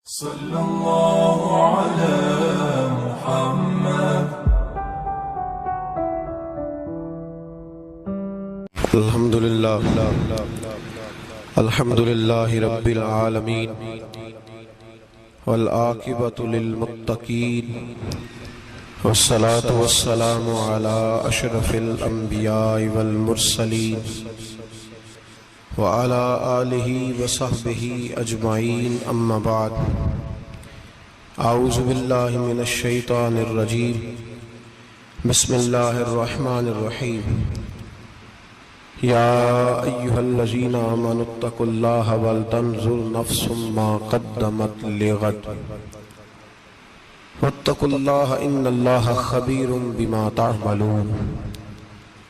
صلى الله على محمد. الحمد لله رب العالمين والعاقبة للمتقين والصلاة والسلام على أشرف الأنبياء والمرسلين وعلى آله وصحبه أجمعين أما بعد. أعوذ بالله من الشيطان الرجيم. بسم الله الرحمن الرحيم. يا أيها الذين آمنوا اتقوا الله ولتنظر نفس ما قدمت لغد واتقوا الله إن الله خبير بما تعملون.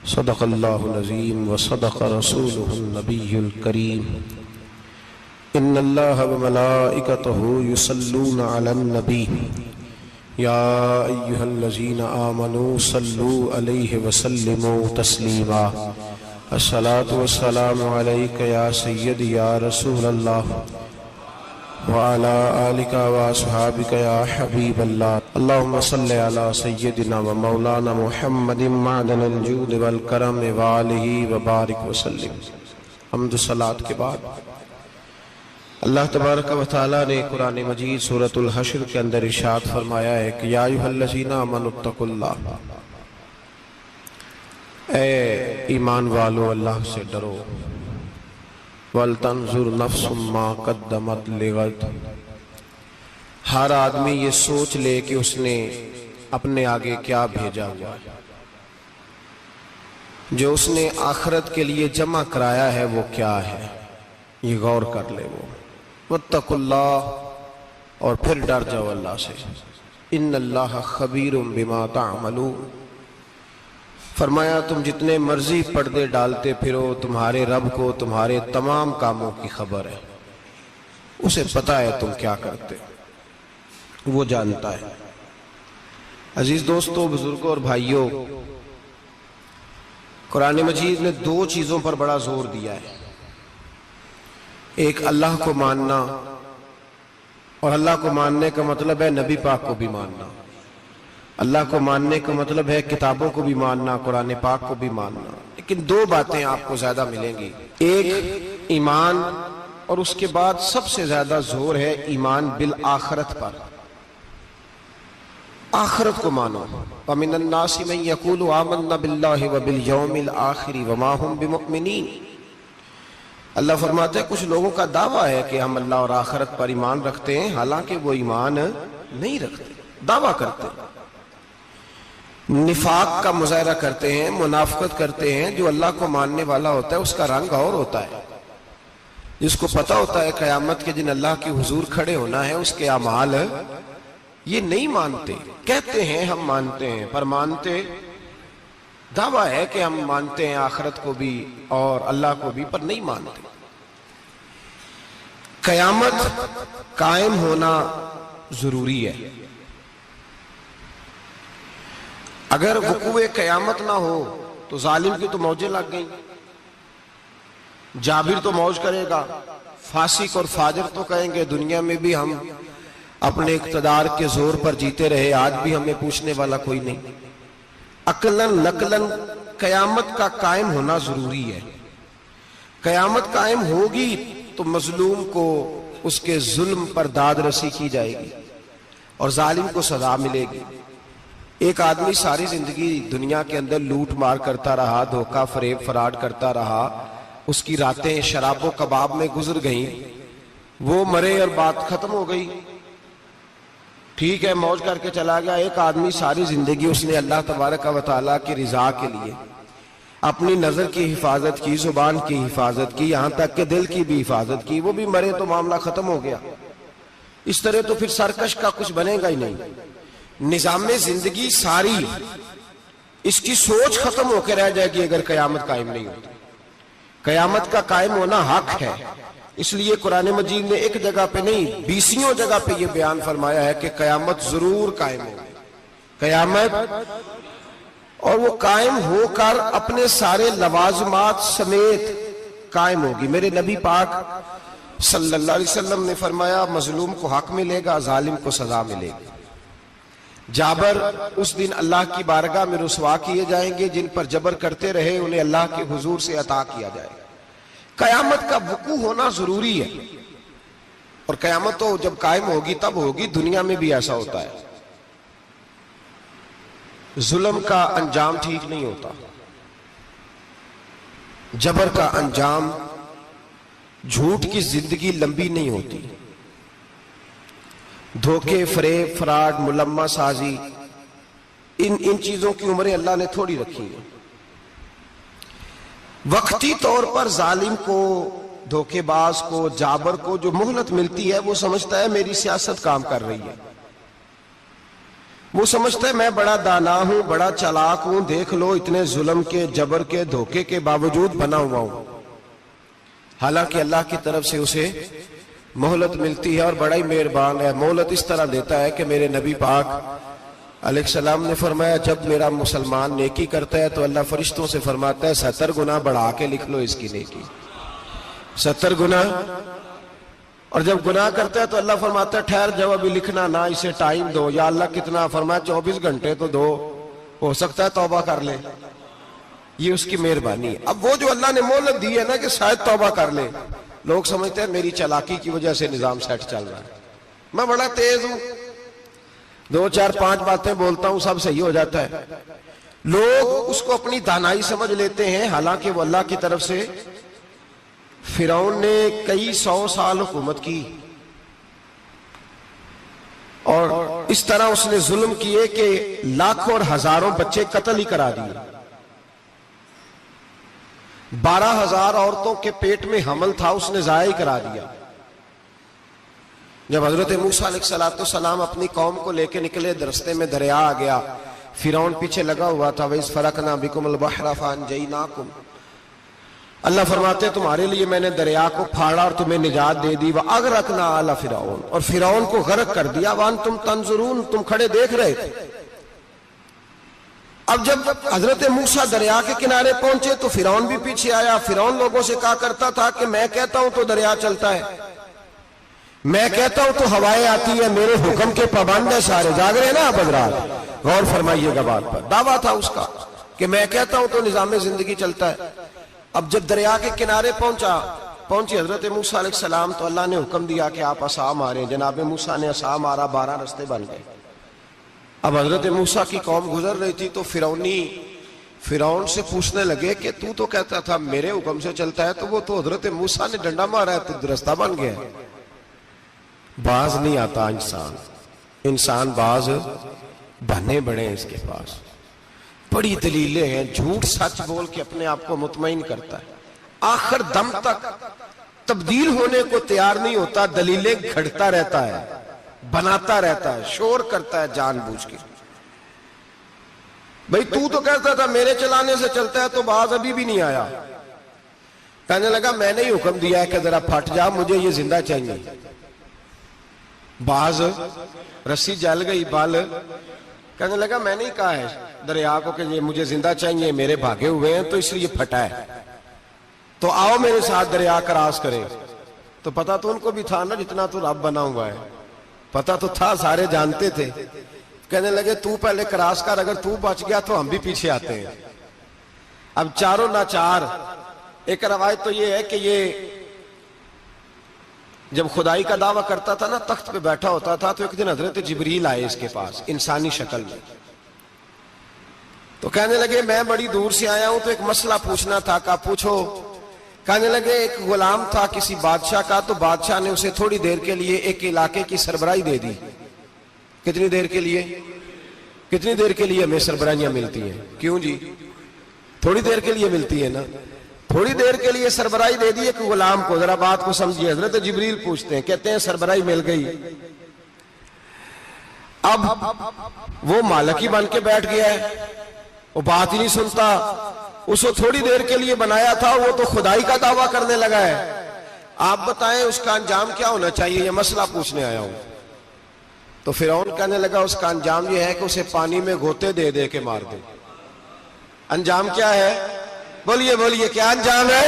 صدق الله العظيم وصدق رسوله النبي الكريم. إن الله وملائكته يصلون على النبي يا أيها الذين آمنوا صلوا عليه وسلموا تسليما. الصلاة والسلام عليك يا سيدي يا رسول الله وعلى آلك وأصحابك يا حبيب الله. اللهم صل على سيدنا ومولانا محمد معدن الجود والکرم وآلہ وبارک وسلم. حمد و صلاۃ کے بعد اللہ تبارک و تعالیٰ نے قرآن مجید سورۃ الحشر کے اندر ارشاد فرمایا ہے کہ یا ایھا الذین آمنوا اتقوا اللہ، اے ایمان والو اللہ سے ڈرو. وَلْتَنْظُرْ نَفْسٌ مَا قَدَّمَتْ لِغَدٍ، ہر آدمی یہ سوچ لے کہ اس نے اپنے آگے کیا بھیجا ہوا ہے، جو اس نے آخرت کے لیے جمع کرایا ہے وہ کیا ہے، یہ غور کر لے. وہ وَاتَّقُوا اللَّهَ، اور پھر ڈر جاؤ اللہ سے. إِنَّ اللَّهَ خَبِيرٌ بِمَا تَعْمَلُونَ، فرمایا تم جتنے مرضی پردے ڈالتے پھرو، تمہارے رب کو تمہارے تمام کاموں کی خبر ہے. اسے پتہ ہے تم کیا کرتے، وہ جانتا ہے. عزیز دوستو، بزرگوں اور بھائیوں، قرآن مجید نے دو چیزوں پر بڑا زور دیا ہے. ایک اللہ کو ماننا، اور اللہ کو ماننے کا مطلب ہے نبی پاک کو بھی ماننا. اللہ کو ماننے کا مطلب ہے کتابوں کو بھی ماننا، قرآن پاک کو بھی ماننا. لیکن دو باتیں آپ کو زیادہ ملیں گی، ایک ایمان، اور اس کے بعد سب سے زیادہ زور ہے ایمان بالآخرت پر. آخرت کو مانو. وَمِنَ النَّاسِ مَن يَقُولُ آمَنَّا بِاللَّهِ وَبِالْيَوْمِ الْآخِرِ وَمَا هُمْ بِمُؤْمِنِينَ. اللہ فرماتے ہیں کچھ لوگوں کا دعویٰ ہے کہ ہم اللہ اور آخرت پر ایمان رکھتے ہیں، حالانکہ وہ ایمان نہیں رکھتے، دعویٰ کرتے ہیں، نفاق کا مظاہرہ کرتے ہیں، منافقت کرتے ہیں. جو اللہ کو ماننے والا ہوتا ہے اس کا رنگ اور ہوتا ہے. جس کو پتہ ہوتا ہے قیامت کے دن اللہ کے حضور کھڑے ہونا ہے، اس کے اعمال یہ نہیں مانتے. کہتے ہیں ہم مانتے ہیں، پر مانتے، دعویٰ ہے کہ ہم مانتے ہیں آخرت کو بھی اور اللہ کو بھی، پر نہیں مانتے. قیامت قائم ہونا ضروری ہے. اگر وقوع قیامت نہ ہو تو ظالم کی تو موجیں لگ گئیں. جابر تو موج کرے گا، فاسق اور فاجر تو کہیں گے دنیا میں بھی ہم اپنے اقتدار کے زور پر جیتے رہے، آج بھی ہمیں پوچھنے والا کوئی نہیں. عقلاً نقلاً قیامت کا قائم ہونا ضروری ہے. قیامت قائم ہوگی تو مظلوم کو اس کے ظلم پر داد رسی کی جائے گی اور ظالم کو سزا ملے گی. ایک آدمی ساری زندگی دنیا کے اندر لوٹ مار کرتا رہا، دھوکہ فریب فراڈ کرتا رہا، اس کی راتیں شراب و کباب میں گزر گئیں، وہ مرے اور بات ختم ہو گئی، ٹھیک ہے موج کر کے چلا گیا. ایک آدمی ساری زندگی اس نے اللہ تبارک و تعالیٰ کی رضا کے لیے اپنی نظر کی حفاظت کی، زبان کی حفاظت کی، یہاں تک کہ دل کی بھی حفاظت کی، وہ بھی مرے تو معاملہ ختم ہو گیا. اس طرح تو پھر سرکش کا کچھ بنے گا ہی نہیں. نظام زندگی ساری اس کی سوچ ختم ہو کے رہ جائے گی اگر قیامت قائم نہیں ہوتی. قیامت کا قائم ہونا حق ہے. اس لیے قرآن مجید نے ایک جگہ پہ نہیں 20 جگہ پہ یہ بیان فرمایا ہے کہ قیامت ضرور قائم ہوگی. قیامت، اور وہ قائم ہو کر اپنے سارے لوازمات سمیت قائم ہوگی. میرے نبی پاک صلی اللہ علیہ وسلم نے فرمایا مظلوم کو حق ملے گا، ظالم کو سزا ملے گی۔ جابر اس دن اللہ کی بارگاہ میں رسوا کیے جائیں گے، جن پر جبر کرتے رہے انہیں اللہ کے حضور سے عطا کیا جائے گا۔ قیامت کا وقوع ہونا ضروری ہے، اور قیامت تو جب قائم ہوگی تب ہوگی، دنیا میں بھی ایسا ہوتا ہے۔ ظلم کا انجام ٹھیک نہیں ہوتا، جبر کا انجام، جھوٹ کی زندگی لمبی نہیں ہوتی، دھوکے، فریب، فراڈ، ملمہ سازی، ان چیزوں کی عمریں اللہ نے تھوڑی رکھی ہیں۔ وقتی طور پر ظالم کو، دھوکے باز کو، جابر کو جو مہلت ملتی ہے وہ سمجھتا ہے میری سیاست کام کر رہی ہے، وہ سمجھتا ہے میں بڑا دانا ہوں، بڑا چالاک ہوں، دیکھ لو اتنے ظلم کے، جبر کے، دھوکے کے باوجود بنا ہوا ہوں۔ حالانکہ اللہ کی طرف سے اسے مہلت ملتی ہے، اور بڑا ہی مہربان ہے، مہلت اس طرح دیتا ہے کہ میرے نبی پاک علیہ السلام نے فرمایا جب میرا مسلمان نیکی کرتا ہے تو اللہ فرشتوں سے فرماتا ہے 70 گنا بڑھا کے لکھ لو اس کی نیکی، 70 گنا۔ اور جب گناہ کرتا ہے تو اللہ فرماتا ہے ٹھہر جاؤ ابھی لکھنا نہ، اسے ٹائم دو۔ یا اللہ کتنا؟ فرمایا 24 گھنٹے تو دو، ہو سکتا ہے توبہ کر لے، یہ اس کی مہربانی ہے۔ اب وہ جو اللہ نے مہلت دی ہے نا کہ شاید توبہ کر لے، لوگ سمجھتے ہیں میری چالاکی کی وجہ سے نظام سیٹ چل رہا ہے، میں بڑا تیز ہوں، 2 4 5 باتیں بولتا ہوں سب صحیح ہو جاتا ہے۔ لوگ اس کو اپنی دانائی سمجھ لیتے ہیں، حالانکہ وہ اللہ کی طرف سے۔ فرعون نے کئی 100 سال حکومت کی، اور اس طرح اس نے ظلم کیے کہ لاکھوں اور ہزاروں بچے قتل ہی کرا دیے، 12,000 عورتوں کے پیٹ میں حمل تھا اس نے ضائع کرا دیا۔ جب حضرت موسیٰ علیہ السلام اپنی قوم کو لے کے نکلے، رستے میں دریا آ گیا، فرعون پیچھے لگا ہوا تھا، وَإِذْ فَرَقْنَا بِكُمُ الْبَحْرَ فَأَنْجَيْنَاكُمْ، اللہ فرماتے تمہارے لیے میں نے دریا کو پھاڑا اور تمہیں نجات دے دی، وَأَغْرَقْنَا آلَ فِرْعَوْنَ، اور فرعون کو غرق کر دیا، وَأَنْتُمْ تَنْظُرُونَ، تم کھڑے دیکھ رہے تھے۔ اب جب حضرت موسیٰ دریا کے کنارے پہنچے تو فرعون بھی پیچھے آیا۔ فرعون لوگوں سے کہا کرتا تھا کہ میں کہتا ہوں تو دریا چلتا ہے، میں کہتا ہوں تو ہوائیں آتی ہیں، میرے حکم کے پابند ہے سارے۔ جاگ رہے ہیں نا آپ حضرات، غور فرمائیے گا بات پر۔ دعویٰ تھا اس کا کہ میں کہتا ہوں تو نظام زندگی چلتا ہے۔ اب جب دریا کے کنارے پہنچی حضرت موسیٰ علیہ السلام تو اللہ نے حکم دیا کہ آپ عصا ماریں۔ جناب موسیٰ نے عصا مارا، 12 رستے بن گئے۔ اب حضرت موسیٰ کی قوم گزر رہی تھی تو فرعون سے پوچھنے لگے کہ تو کہتا تھا میرے حکم سے چلتا ہے، تو وہ تو حضرت موسیٰ نے ڈنڈا مارا ہے تو رستہ بن گیا۔ باز نہیں آتا انسان باز بنے بڑے اس کے پاس بڑی دلیلیں ہیں، جھوٹ سچ بول کے اپنے آپ کو مطمئن کرتا ہے، آخر دم تک تبدیل ہونے کو تیار نہیں ہوتا، دلیلیں گھڑتا رہتا ہے، بناتا رہتا ہے، شور کرتا ہے جان بوجھ کے۔ بھئی تو کہتا تھا میرے چلانے سے چلتا ہے، تو باز ابھی بھی نہیں آیا۔ کہنے لگا میں نے ہی حکم دیا ہے کہ ذرا پھٹ جا، مجھے یہ زندہ چاہیے۔ باز رسی جل گئی، بال کہنے لگا میں نے ہی کہا ہے دریا کو کہ یہ مجھے زندہ چاہیے، میرے بھاگے ہوئے ہیں تو اس لیے پھٹا ہے، تو آؤ میرے ساتھ دریا کراس کریں۔ تو پتا تو ان کو بھی تھا نا جتنا تو رب بنا ہوا ہے، پتا تو تھا، سارے جانتے تھے۔ کہنے لگے تو پہلے کراس کر، اگر تو بچ گیا تو ہم بھی پیچھے آتے ہیں۔ اب چاروں ناچار۔ ایک روایت تو یہ ہے کہ یہ جب خدائی کا دعویٰ کرتا تھا نا، تخت پہ بیٹھا ہوتا تھا، تو ایک دن حضرت جبریل آئے اس کے پاس انسانی شکل میں، تو کہنے لگے میں بڑی دور سے آیا ہوں تو ایک مسئلہ پوچھنا تھا۔ کہا پوچھو۔ کہنے لگے ایک غلام تھا کسی بادشاہ کا، تو بادشاہ نے اسے تھوڑی دیر کے لیے ایک علاقے کی سربراہی دے دی۔ کتنی دیر کے لیے ہمیں سربراہیاں ملتی ہیں؟ کیوں جی؟ تھوڑی دیر کے لیے ملتی ہے نا، تھوڑی دیر کے لیے سربراہی دے دی ایک غلام کو۔ ذرا بات کو سمجھیے، حضرت جبریل پوچھتے ہیں، کہتے ہیں سربراہی مل گئی، اب وہ مالک ہی بن کے بیٹھ گیا ہے، وہ بات ہی نہیں سنتا، اس کو تھوڑی دیر کے لیے بنایا تھا، وہ تو خدائی کا دعویٰ کرنے لگا ہے۔ آپ بتائیں اس کا انجام کیا ہونا چاہیے؟ یہ مسئلہ پوچھنے آیا ہوں۔ تو فرعون کہنے لگا اس کا انجام یہ ہے کہ اسے پانی میں گھوتے دے دے کے مار دے۔ انجام کیا ہے؟ بولیے کیا انجام ہے؟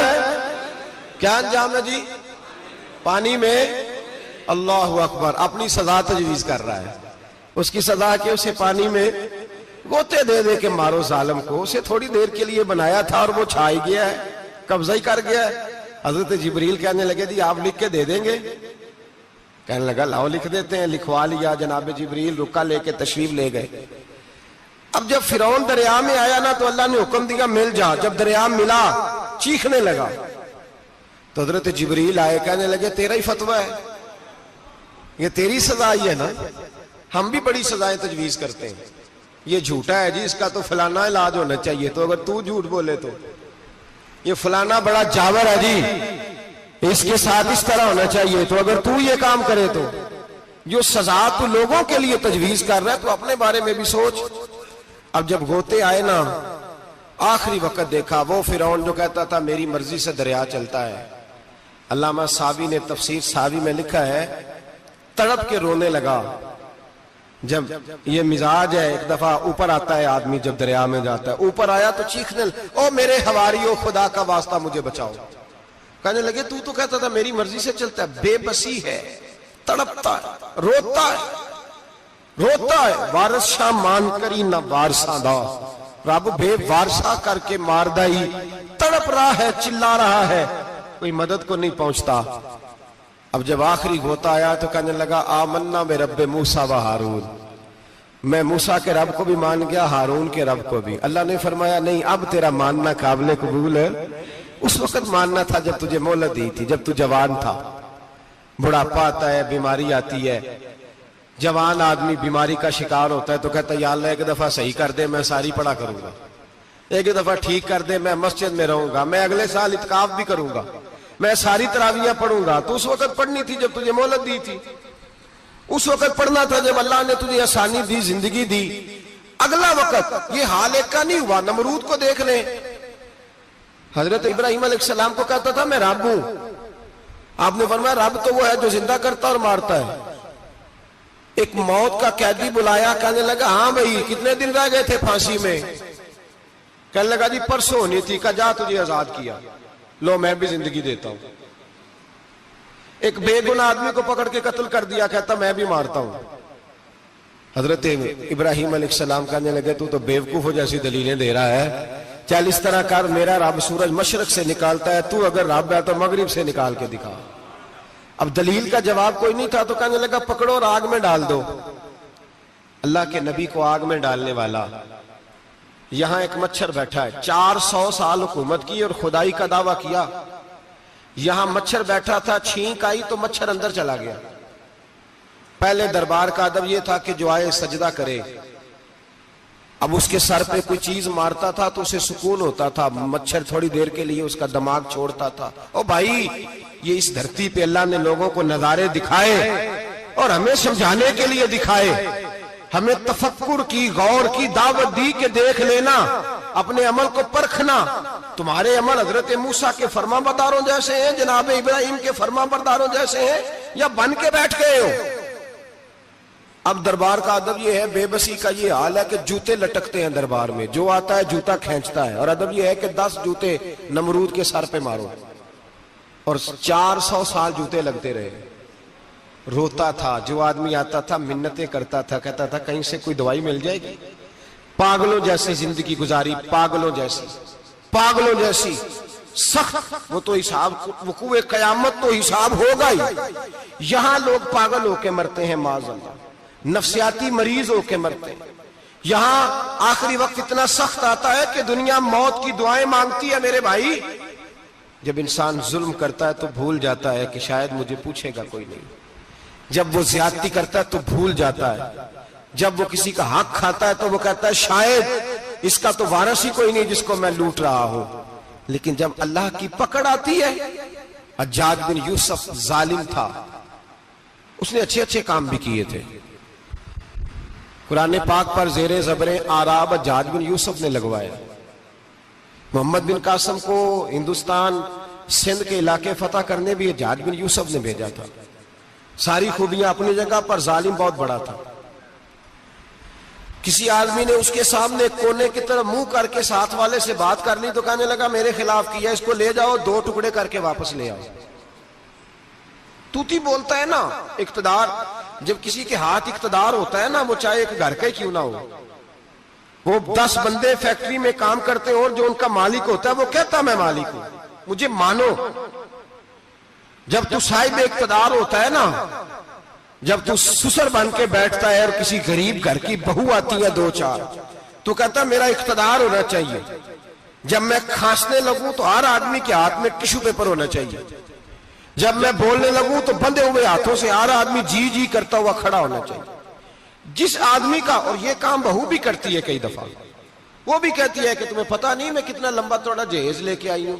کیا انجام ہے جی؟ پانی میں اللہ اکبر اپنی سزا تجویز کر رہا ہے. اس کی سزا کہ اسے پانی میں گوتے دے دے کے مارو ظالم کو. اسے تھوڑی دیر کے لیے بنایا تھا اور وہ چھائی گیا ہے, قبضہ ہی کر گیا ہے. حضرت جبریل کہنے لگے جی آپ لکھ کے دے دیں گے؟ کہنے لگا لاؤ لکھ دیتے ہیں. لکھوا لیا. جناب جبریل رکا لے کے تشریف لے گئے. اب جب فرعون دریا میں آیا نا تو اللہ نے حکم دیا مل جا. جب دریا ملا چیخنے لگا تو حضرت جبریل آئے, کہنے لگے تیرا ہی فتویٰ ہے, یہ تیری سزا ہی ہے نا. ہم بھی بڑی سزائیں تجویز کرتے ہیں. یہ جھوٹا ہے جی, اس کا تو فلانا علاج ہونا چاہیے, تو اگر تو جھوٹ بولے تو یہ فلانا بڑا جاور ہے جی, اس کے ساتھ اس طرح ہونا چاہیے, تو اگر تو یہ کام کرے تو جو سزا تو لوگوں کے لیے تجویز کر رہا ہے تو اپنے بارے میں بھی سوچ. اب جب گوتے آئے نا آخری وقت دیکھا وہ فرعون جو کہتا تھا میری مرضی سے دریا چلتا ہے. علامہ ساوی نے تفسیر ساوی میں لکھا ہے تڑپ کے رونے لگا. جب یہ مزاج ہے, ایک دفعہ اوپر آتا ہے آدمی جب دریا میں جاتا ہے, اوپر آیا تو چیخنے او میرے حواریو خدا کا واسطہ مجھے بچاؤ. کہنے لگے تو کہتا تھا میری مرضی سے چلتا ہے. بے بسی ہے, تڑپتا ہے, روتا ہے. وارث شاہ مان کری نہ وارثاں دا, رب بے وارثہ کر کے مار دائی. تڑپ رہا ہے, چلا رہا ہے, کوئی مدد کو نہیں پہنچتا. اب جب آخری غوطہ آیا تو کہنے لگا آمنا بے رب موسیٰ و ہارون, میں موسیٰ کے رب کو بھی مان گیا, ہارون کے رب کو بھی. اللہ نے فرمایا نہیں, اب تیرا ماننا قابل قبول ہے. اس وقت ماننا تھا جب تجھے مہلت دی تھی, جب تو جوان تھا. بڑھاپا آتا ہے, بیماری آتی ہے, جوان آدمی بیماری کا شکار ہوتا ہے تو کہتا ہے یا اللہ ایک دفعہ صحیح کر دے, میں ساری پڑھا کروں گا. ایک دفعہ ٹھیک کر دے, میں مسجد میں رہوں گا, میں اگلے سال اعتکاف بھی کروں گا, میں ساری تراویحیں پڑھوں گا. تو اس وقت پڑھنی تھی جب تجھے مہلت دی تھی. اس وقت پڑھنا تھا جب اللہ نے تجھے آسانی دی, زندگی دی. اگلا وقت یہ حال ایک کا نہیں ہوا. نمرود کو دیکھ لیں, حضرت ابراہیم علیہ السلام کو کہتا تھا میں رب ہوں. آپ نے فرمایا رب تو وہ ہے جو زندہ کرتا اور مارتا ہے. ایک موت کا قیدی بلایا, کہنے لگا ہاں بھائی کتنے دن رہ گئے تھے پھانسی میں؟ کہنے لگا جی پرسوں ہونی تھی. کہا جا تجھے آزاد کیا, لو میں بھی زندگی دیتا ہوں. ایک بے گناہ آدمی کو پکڑ کے قتل کر دیا, کہتا میں بھی مارتا ہوں. حضرت ابراہیم علیہ السلام کہنے لگے تو بیوقوفوں جیسی دلیلیں دے رہا ہے. چل اس طرح کر, میرا رب سورج مشرق سے نکالتا ہے, تو اگر رب ہے تو مغرب سے نکال کے دکھا. اب دلیل کا جواب کوئی نہیں تھا تو کہنے لگا پکڑو اور آگ میں ڈال دو. اللہ کے نبی کو آگ میں ڈالنے والا. یہاں ایک مچھر بیٹھا ہے, 400 سال حکومت کی اور خدائی کا دعویٰ کیا. یہاں مچھر بیٹھا تھا, چھینک آئی تو مچھر اندر چلا گیا. پہلے دربار کا ادب یہ تھا کہ جو آئے سجدہ کرے. اب اس کے سر پہ کوئی چیز مارتا تھا تو اسے سکون ہوتا تھا. مچھر تھوڑی دیر کے لیے اس کا دماغ چھوڑتا تھا. او بھائی یہ اس دھرتی پہ اللہ نے لوگوں کو نظارے دکھائے اور ہمیں سمجھانے کے لیے دکھائے. ہمیں تفکر کی, غور کی دعوت دی کہ دیکھ لینا, اپنے عمل کو پرکھنا. تمہارے عمل حضرت موسیٰ کے فرما برداروں جیسے ہیں, جناب ابراہیم کے فرما برداروں جیسے ہیں, یا بن کے بیٹھ گئے ہو؟ اب دربار کا ادب یہ ہے, بے بسی کا یہ حال ہے کہ جوتے لٹکتے ہیں دربار میں, جو آتا ہے جوتا کھینچتا ہے. اور ادب یہ ہے کہ 10 جوتے نمرود کے سر پہ مارو. اور 400 سال جوتے لگتے رہے. روتا تھا, جو آدمی آتا تھا منتیں کرتا تھا, کہتا تھا کہیں سے کوئی دوائی مل جائے گی. پاگلوں جیسی زندگی گزاری, پاگلوں جیسی سخت. وہ تو حساب, وقوع قیامت تو حساب ہوگا ہی. یہاں لوگ پاگل ہو کے مرتے ہیں, معاذ اللہ, نفسیاتی مریض ہو کے مرتے ہیں. یہاں آخری وقت اتنا سخت آتا ہے کہ دنیا موت کی دعائیں مانگتی ہے. میرے بھائی جب انسان ظلم کرتا ہے تو بھول جاتا ہے کہ شاید مجھے پوچھے گا کوئی نہیں. جب وہ زیادتی کرتا ہے تو بھول جاتا ہے. جب وہ کسی کا حق کھاتا ہے تو وہ کہتا ہے شاید اس کا تو وارث ہی کوئی نہیں جس کو میں لوٹ رہا ہوں. لیکن جب اللہ کی پکڑ آتی ہے, حجاج بن یوسف ظالم تھا, اس نے اچھے کام بھی کیے تھے. قرآن پاک پر زیر زبر آراب حجاج بن یوسف نے لگوایا. محمد بن قاسم کو ہندوستان سندھ کے علاقے فتح کرنے بھی حجاج بن یوسف نے بھیجا تھا. ساری خوبیاں اپنی جگہ پر, ظالم بہت بڑا تھا. کسی آدمی نے اس کے سامنے کونے کی طرف منہ کر کے ساتھ والے سے بات کر لی تو کہنے لگا میرے خلاف کیا, اس کو لے جاؤ, 2 ٹکڑے کر کے واپس لے آؤ. توتی بولتا ہے نا اقتدار، جب کسی کے ہاتھ اقتدار ہوتا ہے نا، وہ چاہے ایک گھر کا ہی کیوں نہ ہو، وہ 10 بندے فیکٹری میں کام کرتے اور جو ان کا مالک ہوتا ہے وہ کہتا میں مالک ہوں، مجھے مانو۔ جب تو صاحب اقتدار ہوتا ہے نا، جب تو سسر بن کے بیٹھتا ہے اور کسی غریب گھر کی بہو آتی ہے 2-4 تو کہتا میرا اقتدار ہونا چاہیے، جب میں کھانسنے لگوں تو ہر آدمی کے ہاتھ میں ٹشو پیپر ہونا چاہیے، جب میں بولنے لگوں تو بندھے ہوئے ہاتھوں سے ہر آدمی جی جی کرتا ہوا کھڑا ہونا چاہیے۔ جس آدمی کا، اور یہ کام بہو بھی کرتی ہے کئی دفعہ، وہ بھی کہتی ہے کہ تمہیں پتا نہیں میں کتنا لمبا چوڑا جہیز لے کے آئی ہوں،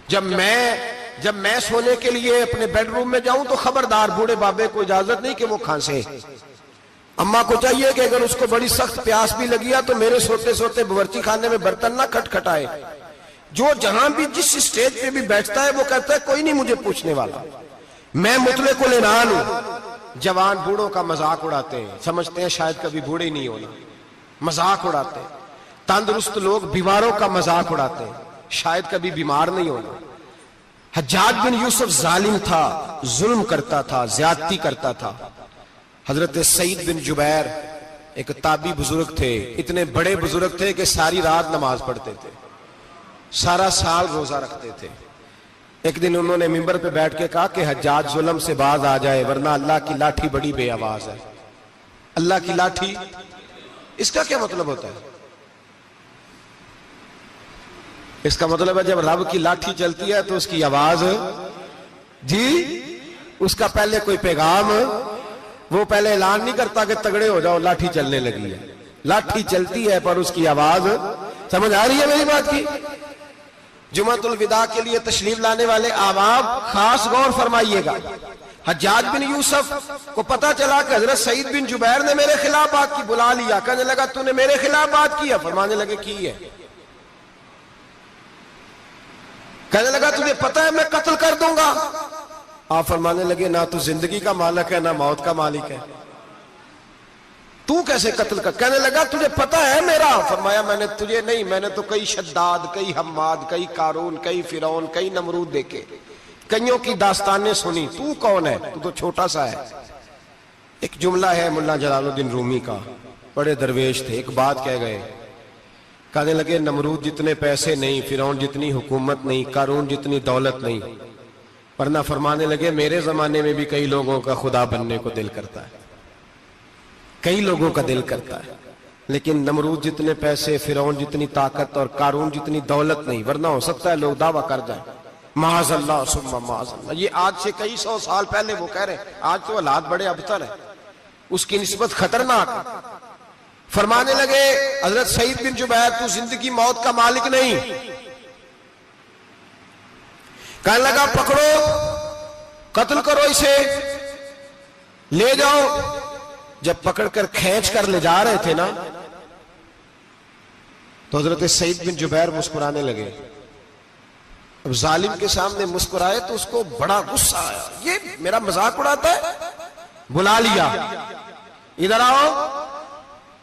جب میں سونے کے لیے اپنے بیڈ روم میں جاؤں تو خبردار بوڑھے بابے کو اجازت نہیں کہ وہ کھانسے، اماں کو چاہیے کہ اگر اس کو بڑی سخت پیاس بھی لگی ہے تو میرے سوتے سوتے باورچی خانے میں برتن نہ کھٹکھٹائے۔ جو جہاں بھی جس اسٹیج پہ بھی بیٹھتا ہے وہ کہتا ہے کوئی نہیں مجھے پوچھنے والا، میں مطلق العنان ہوں۔ جوان بوڑھوں کا مذاق اڑاتے ہیں، سمجھتے ہیں شاید کبھی بوڑھے نہیں ہونا، مذاق اڑاتے ہیں۔ تندرست لوگ بیماروں کا مذاق اڑاتے ہیں، شاید کبھی بیمار نہیں ہونا۔ حجاج بن یوسف ظالم تھا، ظلم کرتا تھا، زیادتی کرتا تھا۔ حضرت سعید بن جبیر ایک تابعی بزرگ تھے، اتنے بڑے بزرگ تھے کہ ساری رات نماز پڑھتے تھے، سارا سال روزہ رکھتے تھے۔ ایک دن انہوں نے منبر پہ بیٹھ کے کہا کہ حجاج ظلم سے باز آ جائے ورنہ اللہ کی لاٹھی بڑی بے آواز ہے۔ اللہ کی لاٹھی، اس کا کیا مطلب ہوتا ہے؟ اس کا مطلب ہے جب رب کی لاٹھی چلتی ہے تو اس کی آواز، جی اس کا پہلے کوئی پیغام، وہ پہلے اعلان نہیں کرتا کہ تگڑے ہو جاؤ لاٹھی چلنے لگی ہے، لاٹھی چلتی ہے پر اس کی آواز، سمجھ آ رہی ہے میری بات کی؟ جمعۃ الوداع کے لیے تشریف لانے والے احباب خاص غور فرمائیے گا۔ حجاج بن یوسف کو پتا چلا کہ حضرت سعید بن جبیر نے میرے خلاف بات کی، بلا لیا، کہنے لگا تو نے میرے خلاف بات کی ہے؟ فرمانے لگے کی ہے۔ کہنے لگا تجھے پتا ہے میں قتل کر دوں گا؟ آپ فرمانے لگے نہ تو زندگی کا مالک ہے نہ موت کا مالک ہے، تو کیسے قتل کر؟ کہنے لگا تجھے پتا ہے میرا؟ فرمایا میں نے تجھے نہیں، میں نے تو کئی شداد، کئی حماد، کئی قارون، کئی فرعون، کئی نمرود دیکھے، کئیوں کی داستانیں سنی، تو کون ہے؟ تو چھوٹا سا ہے۔ ایک جملہ ہے ملا جلال الدین رومی کا، بڑے درویش تھے، ایک بات کہہ گئے، کہنے لگے نمرود جتنے پیسے نہیں، فرعون جتنی حکومت نہیں، قارون جتنی دولت نہیں، ورنہ فرمانے لگے میرے زمانے میں بھی کئی لوگوں کا خدا بننے کو دل کرتا ہے، کئی لوگوں کا دل کرتا ہے، لیکن نمرود جتنے پیسے، فرعون جتنی طاقت اور قارون جتنی دولت نہیں، ورنہ ہو سکتا ہے لوگ دعویٰ کر جائیں معاذ اللہ ثم معاذ اللہ۔ یہ آج سے کئی 100 سال پہلے وہ کہہ رہے ہیں، آج تو حالات بڑے ابتر ہیں، اس کی نسبت خطرناک ہے۔ فرمانے لگے حضرت سعید بن جبیر تو زندگی موت کا مالک نہیں۔ کہنے لگا پکڑو، قتل کرو اسے، لے جاؤ۔ جب پکڑ کر کھینچ کر لے جا رہے تھے نا تو حضرت سعید بن جبیر مسکرانے لگے۔ اب ظالم کے سامنے مسکرائے تو اس کو بڑا غصہ آیا، یہ میرا مذاق اڑاتا ہے؟ بلا لیا، ادھر آؤ،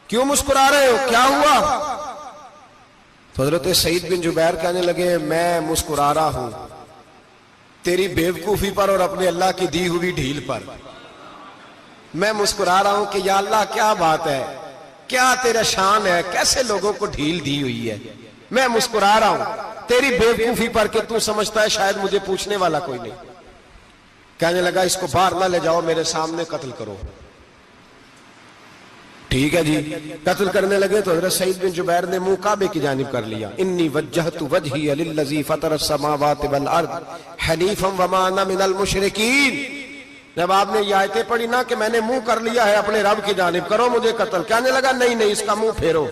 کیوں مسکرا رہے ہو، کیا ہوا؟ تو حضرت سعید بن جبیر کہنے لگے میں مسکرا رہا ہوں تیری بیوقوفی پر اور اپنے اللہ کی دی ہوئی ڈھیل پر۔ میں مسکرا رہا ہوں کہ یا اللہ کیا بات ہے، کیا تیرا شان ہے، کیسے لوگوں کو ڈھیل دی ہوئی ہے۔ میں مسکرا رہا ہوں تیری بیوقوفی پر کہ تو سمجھتا ہے شاید مجھے پوچھنے والا کوئی نہیں۔ کہنے لگا اس کو باہر نہ لے جاؤ، میرے سامنے قتل کرو۔ ٹھیک ہے جی، قتل کرنے لگے تو حضرت سعید بن جبیر نے منہ کعبے کی جانب کر لیا، انی وجہت وجہی للذی فطر السماوات والارض حنیفا وما انا من المشرکین۔ جب آپ نے یہ آیتیں پڑھی نا کہ میں نے منہ کر لیا ہے اپنے رب کی جانب، کرو مجھے قتل، کہنے لگا نہیں نہیں، اس کا منہ پھیرو۔